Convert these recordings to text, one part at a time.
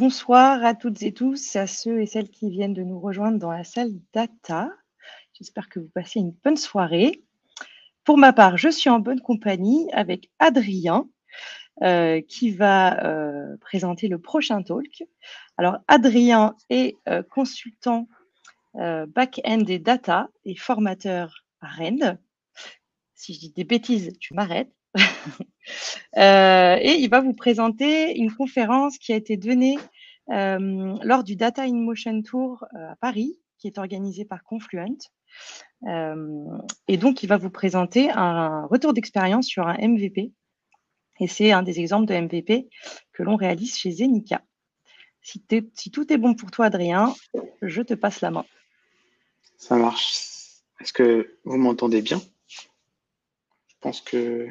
bonsoir à toutes et tous, à ceux et celles qui viennent de nous rejoindre dans la salle data. J'espère que vous passez une bonne soirée. Pour ma part, je suis en bonne compagnie avec Adrien qui va présenter le prochain talk. Alors, Adrien est consultant back-end et data et formateur à Rennes. Si je dis des bêtises, tu m'arrêtes. Et il va vous présenter une conférence qui a été donnée lors du Data in Motion Tour à Paris, qui est organisé par Confluent. Et donc, il va vous présenter un retour d'expérience sur un MVP. Et c'est un des exemples de MVP que l'on réalise chez Zenica. Si tout est bon pour toi, Adrien, je te passe la main. Ça marche. Est-ce que vous m'entendez bien? Je pense que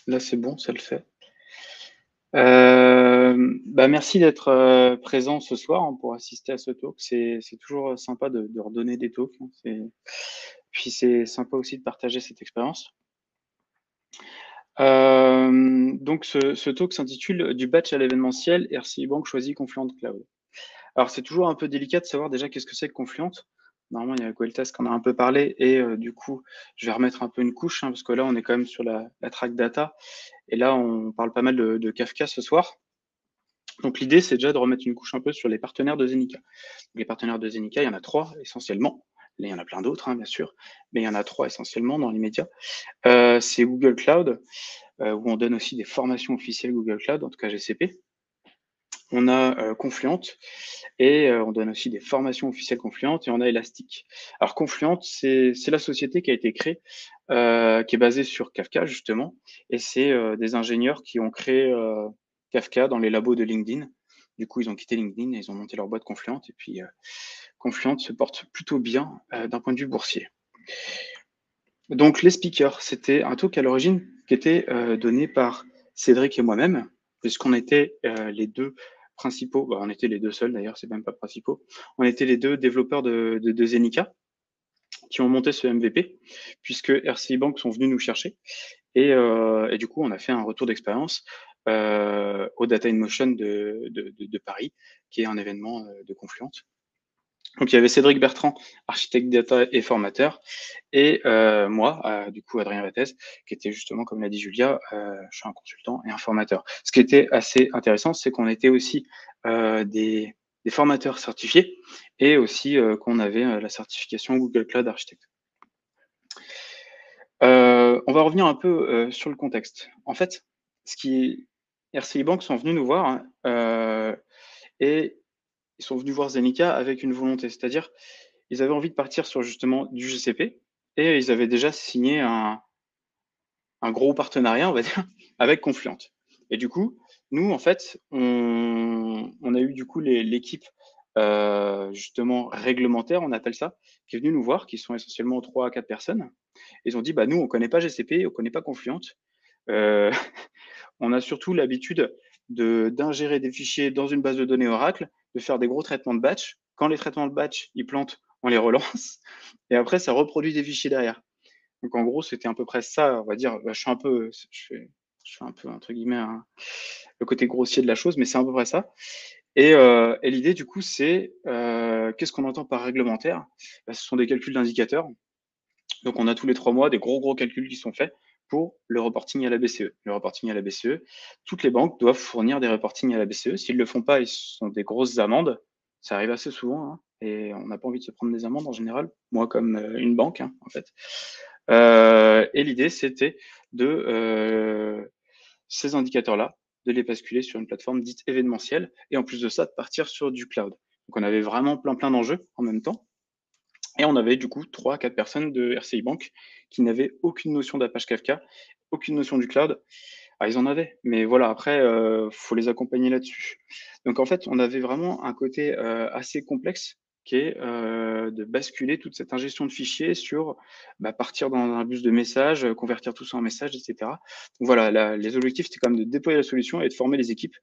là, c'est bon, ça le fait. Merci d'être présent ce soir pour assister à ce talk. C'est toujours sympa de redonner des talks. Puis c'est sympa aussi de partager cette expérience. Donc ce talk s'intitule Du batch à l'événementiel, RCI Bank choisit Confluent Cloud. Alors c'est toujours un peu délicat de savoir déjà qu'est-ce que c'est que Confluent. Normalement, il y a Quelltest qu'on a un peu parlé et du coup, je vais remettre un peu une couche parce que là, on est quand même sur la track data et là, on parle pas mal de Kafka ce soir. Donc l'idée, c'est déjà de remettre une couche un peu sur les partenaires de Zenica. Les partenaires de Zenica, il y en a 3 essentiellement. Là, il y en a plein d'autres, bien sûr, mais il y en a 3 essentiellement dans les médias. C'est Google Cloud, où on donne aussi des formations officielles Google Cloud, en tout cas GCP. On a Confluent et on donne aussi des formations officielles Confluent et on a Elastic. Alors Confluent, c'est la société qui a été créée, qui est basée sur Kafka justement, et c'est des ingénieurs qui ont créé Kafka dans les labos de LinkedIn. Du coup, ils ont quitté LinkedIn et ils ont monté leur boîte Confluent. Et puis, Confluent se porte plutôt bien d'un point de vue boursier. Donc, les speakers, c'était un talk à l'origine qui était donné par Cédric et moi-même, puisqu'on était les deux principaux, on était les deux seuls d'ailleurs, c'est même pas principaux, on était les deux développeurs de Zenica qui ont monté ce MVP, puisque RCI Bank sont venus nous chercher. Et du coup, on a fait un retour d'expérience au Data in Motion de Paris, qui est un événement de Confluent. Donc, il y avait Cédric Bertrand, architecte data et formateur, et moi, du coup, Adrien Vathès, qui était justement, comme l'a dit Julia, je suis un consultant et un formateur. Ce qui était assez intéressant, c'est qu'on était aussi des formateurs certifiés et aussi qu'on avait la certification Google Cloud Architect. On va revenir un peu sur le contexte. En fait, RCI Bank sont venus nous voir et ils sont venus voir Zenica avec une volonté, c'est-à-dire ils avaient envie de partir sur justement du GCP et ils avaient déjà signé un gros partenariat, on va dire, avec Confluent. Et du coup, nous, en fait, on a eu du coup l'équipe justement réglementaire, on appelle ça, qui est venue nous voir, qui sont essentiellement 3 à 4 personnes. Ils ont dit, nous, on connaît pas GCP, on connaît pas Confluent. On a surtout l'habitude d'ingérer des fichiers dans une base de données Oracle, de faire des gros traitements de batch. Quand les traitements de batch, ils plantent, on les relance. Et après, ça reproduit des fichiers derrière. Donc, en gros, c'était à peu près ça, on va dire. Je fais un peu, entre guillemets, le côté grossier de la chose, mais c'est à peu près ça. Et l'idée, du coup, c'est qu'est-ce qu'on entend par réglementaire? Ce sont des calculs d'indicateurs. Donc, on a tous les 3 mois des gros calculs qui sont faits pour le reporting à la BCE. Le reporting à la BCE, toutes les banques doivent fournir des reportings à la BCE. S'ils ne le font pas, ils sont des grosses amendes. Ça arrive assez souvent, et on n'a pas envie de se prendre des amendes en général. Moi, comme une banque, en fait. Et l'idée, c'était de ces indicateurs-là, de les basculer sur une plateforme dite événementielle, et en plus de ça, de partir sur du cloud. Donc, on avait vraiment plein d'enjeux en même temps. Et on avait du coup 3 à 4 personnes de RCI Bank qui n'avaient aucune notion d'Apache Kafka, aucune notion du cloud. Ils en avaient, mais voilà, après, faut les accompagner là-dessus. Donc en fait, on avait vraiment un côté assez complexe qui est de basculer toute cette ingestion de fichiers sur partir dans un bus de messages, convertir tout ça en messages, etc. Donc voilà, les objectifs, c'était quand même de déployer la solution et de former les équipes,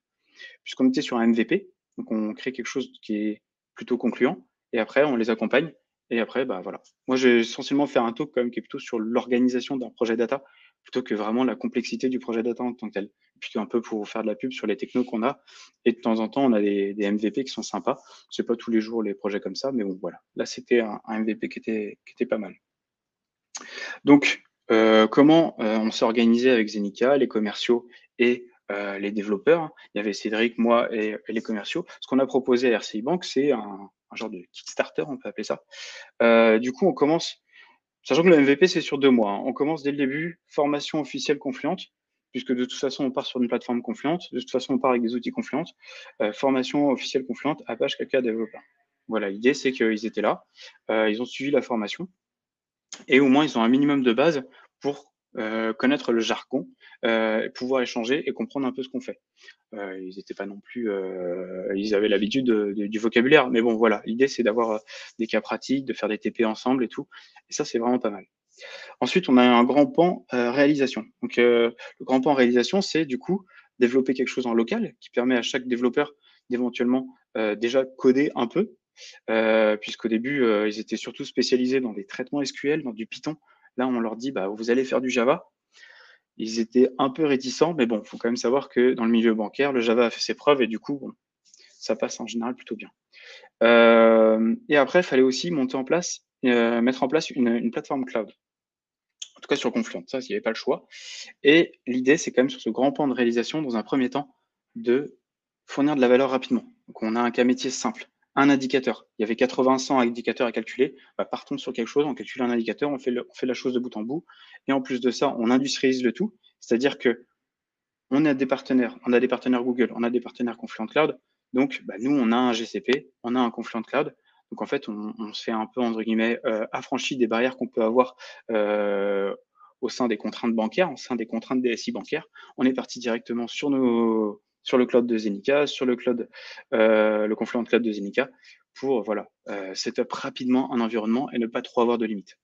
puisqu'on était sur un MVP. Donc on crée quelque chose qui est plutôt concluant, et après, on les accompagne. Et après, voilà. Moi, j'ai essentiellement fait un talk quand même qui est plutôt sur l'organisation d'un projet data, plutôt que vraiment la complexité du projet data en tant que tel. Puis un peu pour faire de la pub sur les technos qu'on a. Et de temps en temps, on a des MVP qui sont sympas. C'est pas tous les jours les projets comme ça, mais bon, voilà. Là, c'était un MVP qui était pas mal. Donc, comment on s'est organisé avec Zenica, les commerciaux et les développeurs. Il y avait Cédric, moi et les commerciaux. Ce qu'on a proposé à RCI Bank, c'est un genre de Kickstarter, on peut appeler ça. Du coup, on commence, sachant que le MVP, c'est sur 2 mois. Hein. On commence dès le début, formation officielle Confluent, puisque de toute façon, on part sur une plateforme Confluent. De toute façon, on part avec des outils Confluent. Formation officielle Confluent, Apache Kafka développeur. Voilà, l'idée, c'est qu'ils étaient là. Ils ont suivi la formation. Et au moins, ils ont un minimum de base pour connaître le jargon, pouvoir échanger et comprendre un peu ce qu'on fait. Ils n'étaient pas non plus, ils avaient l'habitude du vocabulaire, mais bon, voilà. L'idée, c'est d'avoir des cas pratiques, de faire des TP ensemble et tout. Et ça, c'est vraiment pas mal. Ensuite, on a un grand pan réalisation. Donc, le grand pan réalisation, c'est du coup développer quelque chose en local qui permet à chaque développeur d'éventuellement déjà coder un peu, puisqu'au début, ils étaient surtout spécialisés dans des traitements SQL, dans du Python. Là, on leur dit, bah, vous allez faire du Java. Ils étaient un peu réticents, mais bon, il faut quand même savoir que dans le milieu bancaire, le Java a fait ses preuves et du coup, bon, ça passe en général plutôt bien. Et après, il fallait aussi mettre en place une plateforme cloud. En tout cas sur Confluent, ça, il n'y avait pas le choix. Et l'idée, c'est quand même sur ce grand pan de réalisation, dans un premier temps, de fournir de la valeur rapidement. Donc, on a un cas métier simple, un indicateur. Il y avait 80-100 indicateurs à calculer. Bah, partons sur quelque chose, on calcule un indicateur, on fait la chose de bout en bout. Et en plus de ça, on industrialise le tout. C'est-à-dire que on a des partenaires Google, on a des partenaires Confluent Cloud. Donc, bah, nous, on a un GCP, on a un Confluent Cloud. Donc, en fait, on se fait un peu, entre guillemets, affranchi des barrières qu'on peut avoir au sein des contraintes bancaires, au sein des contraintes DSI bancaires. On est parti directement sur le cloud de Zenica, sur le Confluent Cloud de Zenica, pour voilà, setup rapidement un environnement et ne pas trop avoir de limites.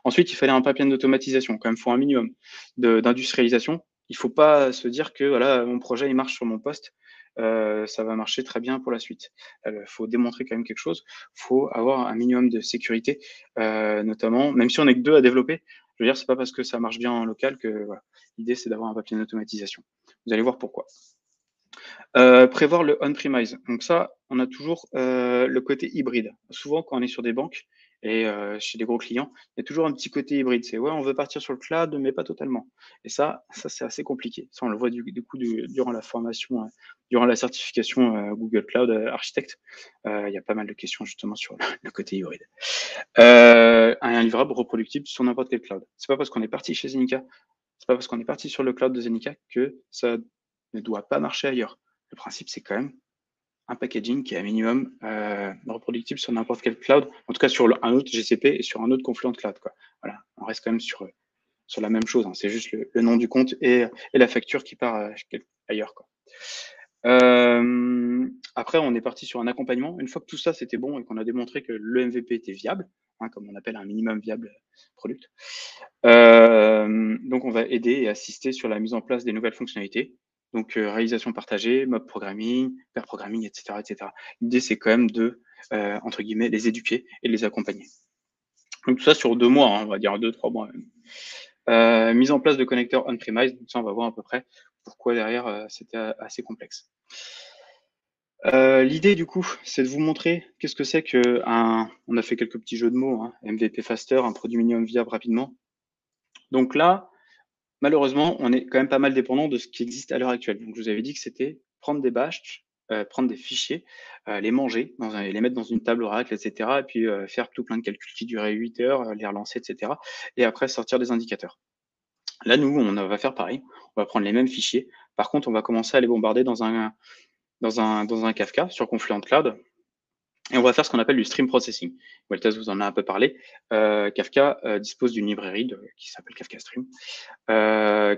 Ensuite, il fallait un pipeline d'automatisation, quand même, il faut un minimum d'industrialisation. Il ne faut pas se dire que voilà, mon projet il marche sur mon poste, ça va marcher très bien pour la suite. Il faut démontrer quand même quelque chose. Il faut avoir un minimum de sécurité, notamment, même si on n'est que 2 à développer. Je veux dire, c'est pas parce que ça marche bien en local que voilà. L'idée, c'est d'avoir un pipeline d'automatisation. Vous allez voir pourquoi. Prévoir le on-premise. Donc ça, on a toujours le côté hybride. Souvent, quand on est sur des banques et chez des gros clients, il y a toujours un petit côté hybride. C'est ouais, on veut partir sur le cloud, mais pas totalement. Et ça c'est assez compliqué. Ça, on le voit du coup durant la formation, durant la certification Google Cloud Architect. Il y a pas mal de questions justement sur le côté hybride. Un livrable reproductible sur n'importe quel cloud. C'est pas parce qu'on est parti chez Zenica, c'est pas parce qu'on est parti sur le cloud de Zenica que ça ne doit pas marcher ailleurs. Le principe, c'est quand même un packaging qui est à minimum reproductible sur n'importe quel cloud, en tout cas sur un autre GCP et sur un autre Confluent Cloud. Quoi. Voilà, on reste quand même sur la même chose. Hein. C'est juste le nom du compte et la facture qui part ailleurs. Quoi. Après, on est parti sur un accompagnement. Une fois que tout ça, c'était bon et qu'on a démontré que le MVP était viable, hein, comme on appelle un minimum viable product, donc on va aider et assister sur la mise en place des nouvelles fonctionnalités. Donc, réalisation partagée, mob programming, pair programming, etc., etc. L'idée, c'est quand même de, entre guillemets, les éduquer et les accompagner. Donc, tout ça sur 2 mois, hein, on va dire 2-3 mois même. Mise en place de connecteurs on-premise, donc ça, on va voir à peu près pourquoi derrière, c'était assez complexe. L'idée, du coup, c'est de vous montrer qu'est-ce que c'est on a fait quelques petits jeux de mots, hein, MVP faster, un produit minimum viable rapidement. Donc là, malheureusement, on est quand même pas mal dépendant de ce qui existe à l'heure actuelle. Donc, je vous avais dit que c'était prendre des batchs, prendre des fichiers, les manger, les mettre dans une table Oracle, etc. Et puis faire tout plein de calculs qui duraient 8 heures, les relancer, etc. Et après sortir des indicateurs. Là, nous, on va faire pareil. On va prendre les mêmes fichiers. Par contre, on va commencer à les bombarder dans un Kafka sur Confluent Cloud. Et on va faire ce qu'on appelle du stream processing. Waltaz vous en a un peu parlé. Kafka dispose d'une librairie qui s'appelle Kafka Stream,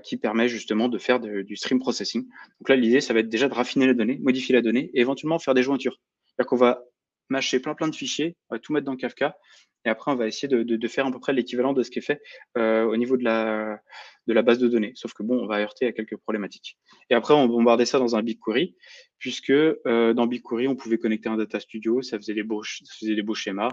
qui permet justement de faire du stream processing. Donc là, l'idée, ça va être déjà de raffiner la donnée, modifier la donnée et éventuellement faire des jointures. C'est-à-dire qu'on va mâcher plein de fichiers, on va tout mettre dans Kafka et après, on va essayer de faire à peu près l'équivalent de ce qui est fait au niveau de la base de données. Sauf que bon, on va heurter à quelques problématiques. Et après, on bombardait ça dans un BigQuery, puisque dans BigQuery, on pouvait connecter un Data Studio, ça faisait des beaux schémas.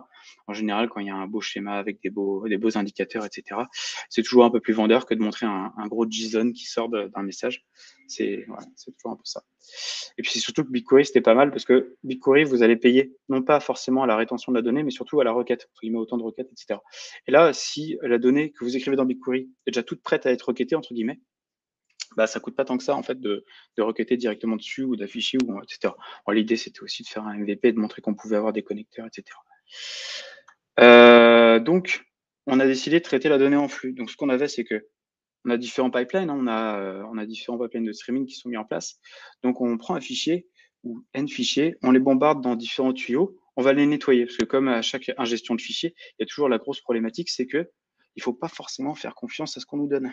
En général, quand il y a un beau schéma avec des beaux indicateurs, etc., c'est toujours un peu plus vendeur que de montrer un gros JSON qui sort d'un message. C'est toujours un peu ça. Et puis c'est surtout que BigQuery, c'était pas mal parce que BigQuery, vous allez payer non pas forcément à la rétention de la donnée, mais surtout à la requête, entre guillemets, autant de requêtes, etc. Et là, si la donnée que vous écrivez dans BigQuery est déjà toute prête à être requêtée, entre guillemets, bah, ça coûte pas tant que ça, en fait, de requêter directement dessus ou d'afficher, ou etc. L'idée, c'était aussi de faire un MVP, de montrer qu'on pouvait avoir des connecteurs, etc. Donc, on a décidé de traiter la donnée en flux. Donc, ce qu'on avait, c'est que on a différents pipelines, hein, on a différents pipelines de streaming qui sont mis en place. Donc, on prend un fichier ou N fichiers, on les bombarde dans différents tuyaux, on va les nettoyer, parce que comme à chaque ingestion de fichiers, il y a toujours la grosse problématique, c'est que il faut pas forcément faire confiance à ce qu'on nous donne.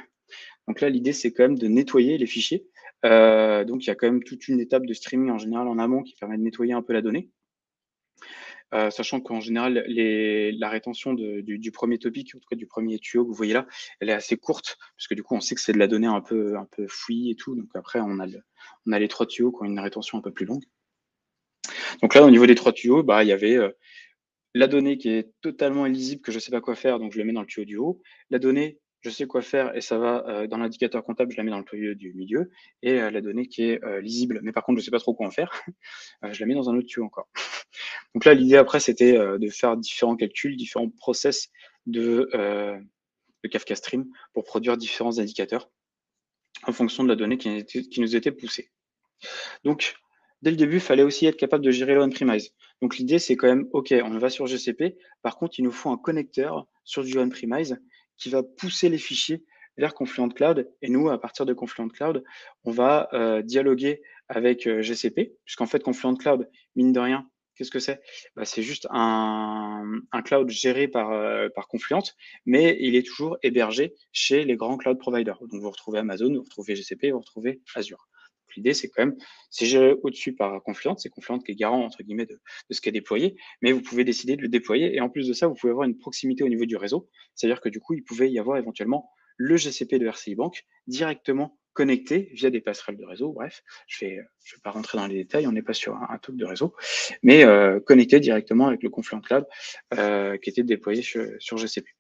Donc là, l'idée, c'est quand même de nettoyer les fichiers. Donc, il y a quand même toute une étape de streaming en général en amont qui permet de nettoyer un peu la donnée. Sachant qu'en général, la rétention du premier topic, en tout cas du premier tuyau que vous voyez là, elle est assez courte, parce que du coup, on sait que c'est de la donnée un peu fouillie et tout. Donc après, on a les 3 tuyaux qui ont une rétention un peu plus longue. Donc là, au niveau des 3 tuyaux, bah, il y avait la donnée qui est totalement illisible, que je ne sais pas quoi faire, donc je le mets dans le tuyau du haut. La donnée, je sais quoi faire et ça va dans l'indicateur comptable, je la mets dans le tuyau du milieu. Et la donnée qui est lisible, mais par contre, je ne sais pas trop quoi en faire, je la mets dans un autre tuyau encore. Donc là, l'idée après, c'était de faire différents calculs, différents process de Kafka Stream pour produire différents indicateurs en fonction de la donnée qui nous était poussée. Donc, dès le début, il fallait aussi être capable de gérer le on-premise. Donc, l'idée, c'est quand même, OK, on va sur GCP. Par contre, il nous faut un connecteur sur du on-premise qui va pousser les fichiers vers Confluent Cloud. Et nous, à partir de Confluent Cloud, on va dialoguer avec GCP, puisqu'en fait, Confluent Cloud, mine de rien, qu'est-ce que c'est? Bah, c'est juste un cloud géré par Confluent, mais il est toujours hébergé chez les grands cloud providers. Donc, vous retrouvez Amazon, vous retrouvez GCP, vous retrouvez Azure. L'idée, c'est quand même, c'est géré au-dessus par Confluent, c'est Confluent qui est garant, entre guillemets, de ce qui est déployé, mais vous pouvez décider de le déployer, et en plus de ça, vous pouvez avoir une proximité au niveau du réseau, c'est-à-dire que du coup, il pouvait y avoir éventuellement le GCP de RCI Bank directement connecté via des passerelles de réseau. Bref, je vais pas rentrer dans les détails, on n'est pas sur un truc de réseau, mais connecté directement avec le Confluent Cloud qui était déployé sur GCP.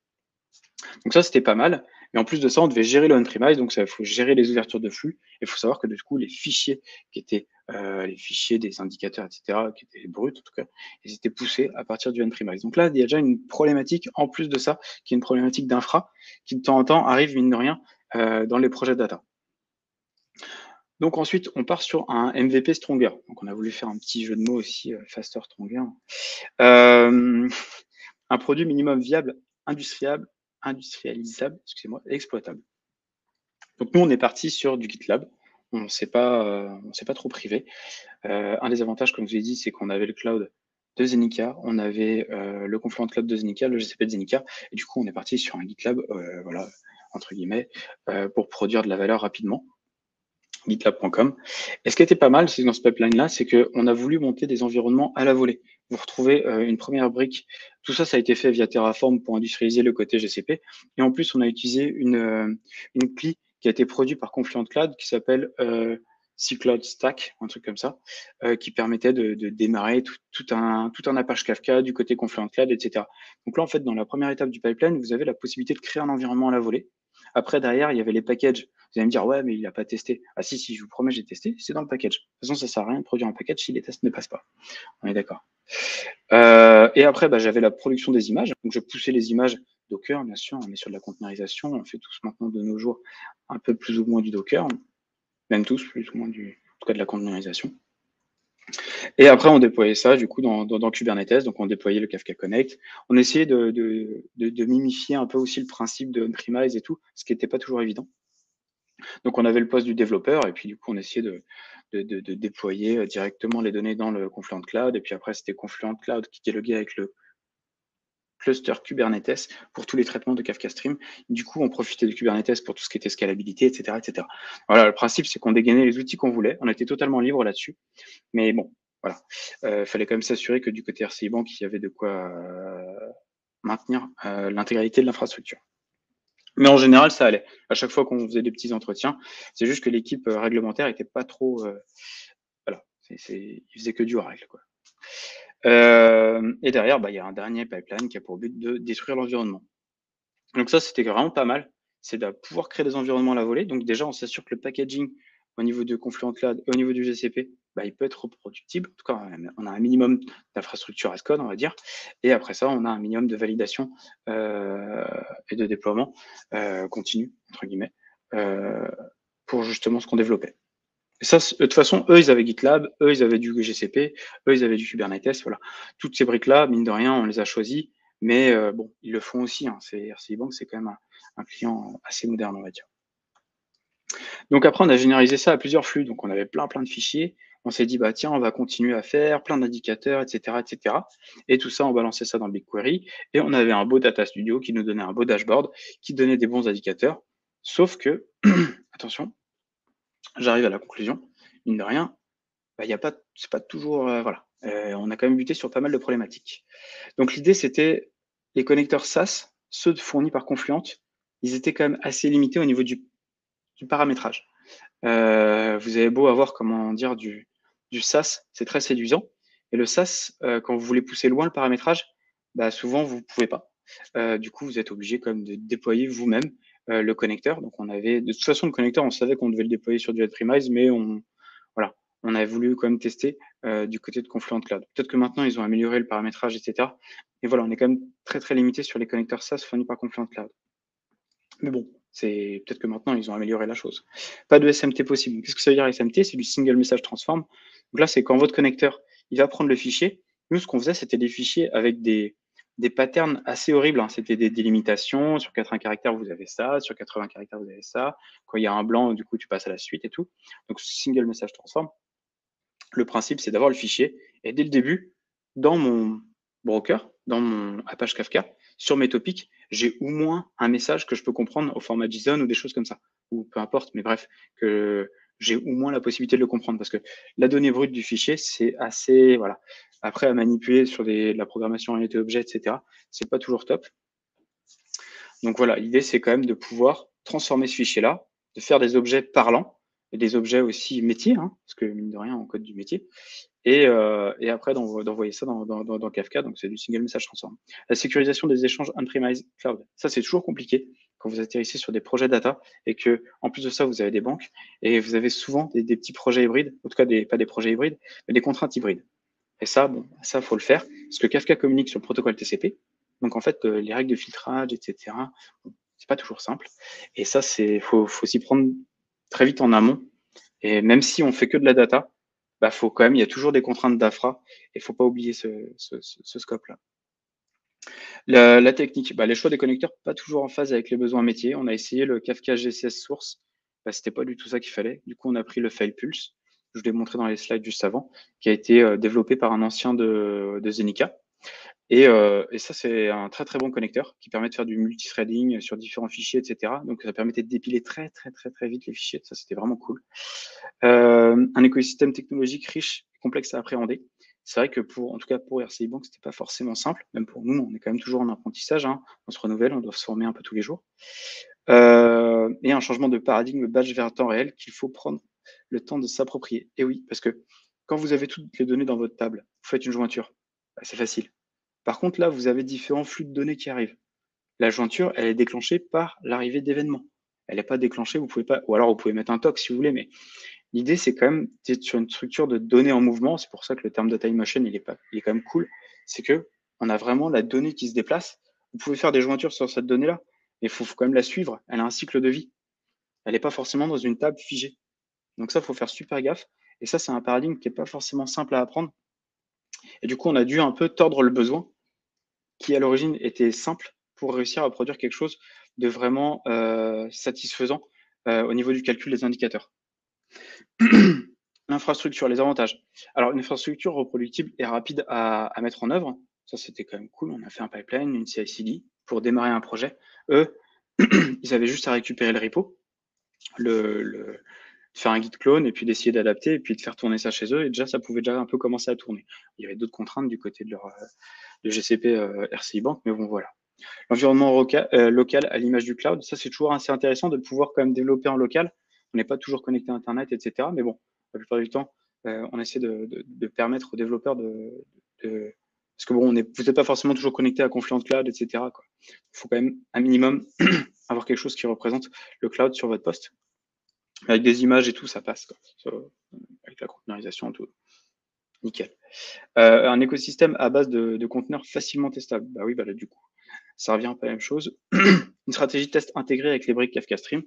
Donc ça, c'était pas mal. Mais en plus de ça, on devait gérer le on-premise, donc il faut gérer les ouvertures de flux. Il faut savoir que du coup, les fichiers qui étaient les fichiers des indicateurs, etc., qui étaient bruts en tout cas, ils étaient poussés à partir du on-premise. Donc là, il y a déjà une problématique en plus de ça, qui est une problématique d'infra, qui de temps en temps arrive, mine de rien, dans les projets data. Donc ensuite, on part sur un MVP Stronger. Donc on a voulu faire un petit jeu de mots aussi, Faster Stronger. Un produit minimum viable, industrialisable, excusez-moi, exploitable. Donc nous, on est parti sur du GitLab. On ne s'est pas trop privé. Un des avantages, comme je vous ai dit, c'est qu'on avait le cloud de Zenica, on avait le Confluent Cloud de Zenica, le GCP de Zenica, et du coup, on est parti sur un GitLab, voilà, entre guillemets, pour produire de la valeur rapidement. GitLab.com. Et ce qui était pas mal, c'est dans ce pipeline-là, c'est qu'on a voulu monter des environnements à la volée. Vous retrouvez une première brique. Tout ça, ça a été fait via Terraform pour industrialiser le côté GCP. Et en plus, on a utilisé une CLI qui a été produite par Confluent Cloud qui s'appelle C-Cloud Stack, un truc comme ça, qui permettait de démarrer tout un Apache Kafka du côté Confluent Cloud, etc. Donc là, en fait, dans la première étape du pipeline, vous avez la possibilité de créer un environnement à la volée. Après, derrière, il y avait les packages. Vous allez me dire, ouais, mais il n'a pas testé. Ah si, je vous promets, j'ai testé, c'est dans le package. De toute façon, ça sert à rien de produire un package si les tests ne passent pas. On est d'accord. Et après, bah, j'avais la production des images. Donc, je poussais les images Docker, bien sûr. On est sur de la containerisation. On fait tous maintenant de nos jours un peu plus ou moins du Docker. Même tous, plus ou moins en tout cas de la containerisation. Et après, on déployait ça du coup dans Kubernetes. Donc, on déployait le Kafka Connect. On essayait de mimifier un peu aussi le principe de on-premise et tout, ce qui n'était pas toujours évident. Donc, on avait le poste du développeur et puis du coup, on essayait de déployer directement les données dans le Confluent Cloud. Et puis après, c'était Confluent Cloud qui dialoguait avec le cluster Kubernetes pour tous les traitements de Kafka Stream. Du coup, on profitait de Kubernetes pour tout ce qui était scalabilité, etc., etc. Voilà, le principe, c'est qu'on dégainait les outils qu'on voulait. On était totalement libre là-dessus. Mais bon, voilà. Fallait quand même s'assurer que du côté RCI Bank, il y avait de quoi maintenir l'intégralité de l'infrastructure. Mais en général, ça allait. À chaque fois qu'on faisait des petits entretiens, c'est juste que l'équipe réglementaire n'était pas trop. Voilà, ils faisaient que du règle, quoi. Et derrière, il y a un dernier pipeline qui a pour but de détruire l'environnement. Donc ça, c'était vraiment pas mal. C'est de pouvoir créer des environnements à la volée. Donc déjà, on s'assure que le packaging au niveau de Confluent Cloud et au niveau du GCP, il peut être reproductible. En tout cas, on a un minimum d'infrastructure as code, on va dire. Et après ça, on a un minimum de validation et de déploiement continu, entre guillemets, pour justement ce qu'on développait. Et ça, de toute façon, eux, ils avaient GitLab, eux, ils avaient du GCP, eux, ils avaient du Kubernetes, voilà. Toutes ces briques-là, mine de rien, on les a choisies, mais bon, ils le font aussi. RCI Bank, c'est quand même un client assez moderne, on va dire. Donc après, on a généralisé ça à plusieurs flux. Donc on avait plein de fichiers. On s'est dit, tiens, on va continuer à faire plein d'indicateurs, etc., etc. Et tout ça, on balançait ça dans BigQuery. Et on avait un beau Data Studio qui nous donnait un beau dashboard, qui donnait des bons indicateurs. Sauf que, attention, j'arrive à la conclusion, mine de rien, c'est pas toujours, voilà. On a quand même buté sur pas mal de problématiques. Donc l'idée, c'était les connecteurs SAS, ceux fournis par Confluent, ils étaient quand même assez limités au niveau du paramétrage. Vous avez beau avoir, comment dire, du SAS, c'est très séduisant. Et le SAS, quand vous voulez pousser loin le paramétrage, souvent, vous ne pouvez pas. Du coup, vous êtes obligé quand même de déployer vous-même le connecteur. Donc, de toute façon, le connecteur, on savait qu'on devait le déployer sur du on-premise, mais on a voulu quand même tester du côté de Confluent Cloud. Peut-être que maintenant, ils ont amélioré le paramétrage, etc. Et voilà, on est quand même très limité sur les connecteurs SAS fournis par Confluent Cloud. Mais bon, c'est peut-être que maintenant, ils ont amélioré la chose. Pas de SMT possible. Qu'est-ce que ça veut dire SMT? C'est du Single Message Transform. Donc là, c'est quand votre connecteur, il va prendre le fichier. Nous, ce qu'on faisait, c'était des fichiers avec des patterns assez horribles. C'était des délimitations. Sur 80 caractères, vous avez ça. Sur 80 caractères, vous avez ça. Quand il y a un blanc, du coup, tu passes à la suite et tout. Donc, Single Message Transform. Le principe, c'est d'avoir le fichier. Et dès le début, dans mon broker, dans mon Apache Kafka, sur mes topics, j'ai au moins un message que je peux comprendre au format JSON ou des choses comme ça, ou peu importe, mais bref, que j'ai au moins la possibilité de le comprendre, parce que la donnée brute du fichier, c'est assez, voilà. Après, à manipuler sur la programmation orientée objet, etc., c'est pas toujours top. Donc voilà, l'idée, c'est quand même de pouvoir transformer ce fichier-là, de faire des objets parlants, et des objets aussi métiers, parce que mine de rien, on code du métier, et après d'envoyer ça dans Kafka, donc c'est du single message transform. La sécurisation des échanges on-premise cloud, ça c'est toujours compliqué quand vous atterrissez sur des projets data et que en plus de ça vous avez des banques et vous avez souvent des petits projets hybrides, en tout cas pas des projets hybrides, mais des contraintes hybrides. Et ça, ça faut le faire parce que Kafka communique sur le protocole TCP, donc en fait les règles de filtrage, etc. C'est pas toujours simple. Et ça faut s'y prendre très vite en amont. Et même si on fait que de la data, faut quand même, il y a toujours des contraintes d'infra et il faut pas oublier ce scope-là. La technique, les choix des connecteurs, pas toujours en phase avec les besoins métiers. On a essayé le Kafka GCS Source, c'était pas du tout ça qu'il fallait. Du coup, on a pris le File Pulse, je vous l'ai montré dans les slides juste avant, qui a été développé par un ancien de Zenica. Et ça, c'est un très bon connecteur qui permet de faire du multithreading sur différents fichiers, etc. Donc, ça permettait de dépiler très vite les fichiers. Ça, c'était vraiment cool. Un écosystème technologique riche et complexe à appréhender. C'est vrai que en tout cas pour RCI Bank, c'était pas forcément simple. Même pour nous, on est quand même toujours en apprentissage. On se renouvelle, on doit se former un peu tous les jours. Et un changement de paradigme batch vers temps réel qu'il faut prendre le temps de s'approprier. Et oui, parce que quand vous avez toutes les données dans votre table, vous faites une jointure, c'est facile. Par contre, là, vous avez différents flux de données qui arrivent. La jointure, elle est déclenchée par l'arrivée d'événements. Elle n'est pas déclenchée, vous pouvez pas, ou alors vous pouvez mettre un TOC si vous voulez, mais l'idée, c'est quand même d'être sur une structure de données en mouvement. C'est pour ça que le terme data in motion, il est quand même cool. C'est que on a vraiment la donnée qui se déplace. Vous pouvez faire des jointures sur cette donnée-là, mais il faut quand même la suivre. Elle a un cycle de vie. Elle n'est pas forcément dans une table figée. Donc ça, il faut faire super gaffe. Et ça, c'est un paradigme qui n'est pas forcément simple à apprendre. Et du coup, on a dû un peu tordre le besoin, qui à l'origine était simple, pour réussir à produire quelque chose de vraiment satisfaisant au niveau du calcul des indicateurs. L'infrastructure, les avantages. Alors, une infrastructure reproductible et rapide à mettre en œuvre. Ça, c'était quand même cool. On a fait un pipeline, une CI/CD pour démarrer un projet. Eux, ils avaient juste à récupérer le repo, faire un git clone et puis d'essayer d'adapter et puis de faire tourner ça chez eux. Et déjà, ça pouvait déjà un peu commencer à tourner. Il y avait d'autres contraintes du côté de GCP RCI Bank, mais bon, voilà. L'environnement local à l'image du cloud, ça c'est toujours assez intéressant de pouvoir quand même développer en local. On n'est pas toujours connecté à Internet, etc. Mais bon, la plupart du temps, on essaie de permettre aux développeurs parce que bon, vous n'êtes pas forcément toujours connecté à Confluent Cloud, etc. Il faut quand même un minimum avoir quelque chose qui représente le cloud sur votre poste. Avec des images et tout, ça passe. Avec la containerisation et tout. Nickel. Un écosystème à base de conteneurs facilement testables. Bah oui, bah là, du coup, ça revient un peu à la même chose. Une stratégie de test intégrée avec les briques Kafka Stream.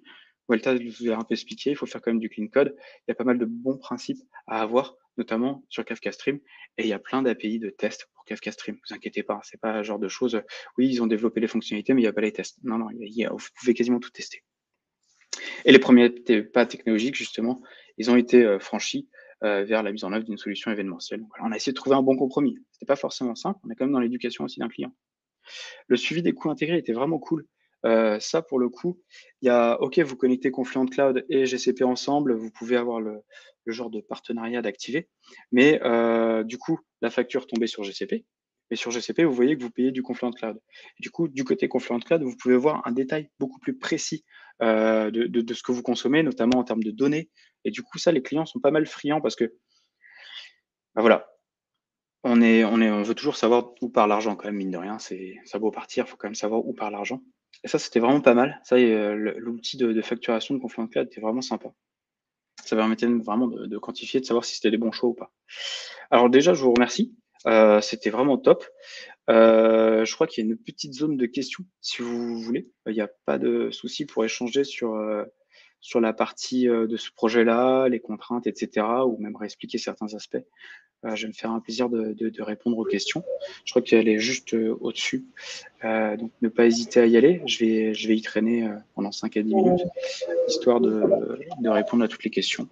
Walter vous a un peu expliqué, il faut faire quand même du clean code. Il y a pas mal de bons principes à avoir, notamment sur Kafka Stream. Et il y a plein d'API de tests pour Kafka Stream. Ne vous inquiétez pas, c'est pas le genre de choses. Oui, ils ont développé les fonctionnalités, mais il n'y a pas les tests. Non, non, vous pouvez quasiment tout tester. Et les premiers pas technologiques, justement, ils ont été franchis vers la mise en œuvre d'une solution événementielle. Donc, voilà, on a essayé de trouver un bon compromis. C'était pas forcément simple, on est quand même dans l'éducation aussi d'un client. Le suivi des coûts intégrés était vraiment cool. Ça, pour le coup, il y a, OK, vous connectez Confluent Cloud et GCP ensemble, vous pouvez avoir le genre de partenariat d'activer. Mais du coup, la facture tombait sur GCP. Mais sur GCP, vous voyez que vous payez du Confluent Cloud. Et du coup, du côté Confluent Cloud, vous pouvez voir un détail beaucoup plus précis de ce que vous consommez, notamment en termes de données. Et du coup, ça, les clients sont pas mal friands parce que, bah voilà, on veut toujours savoir où part l'argent quand même, mine de rien. Ça a beau partir, il faut quand même savoir où part l'argent. Et ça, c'était vraiment pas mal. Ça, l'outil de facturation de Confluent Cloud était vraiment sympa. Ça permettait vraiment de quantifier, de savoir si c'était les bons choix ou pas. Alors déjà, je vous remercie. C'était vraiment top. Je crois qu'il y a une petite zone de questions, si vous voulez. Il n'y a pas de souci pour échanger sur la partie de ce projet-là, les contraintes, etc., ou même réexpliquer certains aspects. Je vais me faire un plaisir de répondre aux questions. Je crois qu'elle est juste au-dessus. Donc, ne pas hésiter à y aller. Je vais y traîner pendant 5 à 10 minutes, histoire de répondre à toutes les questions.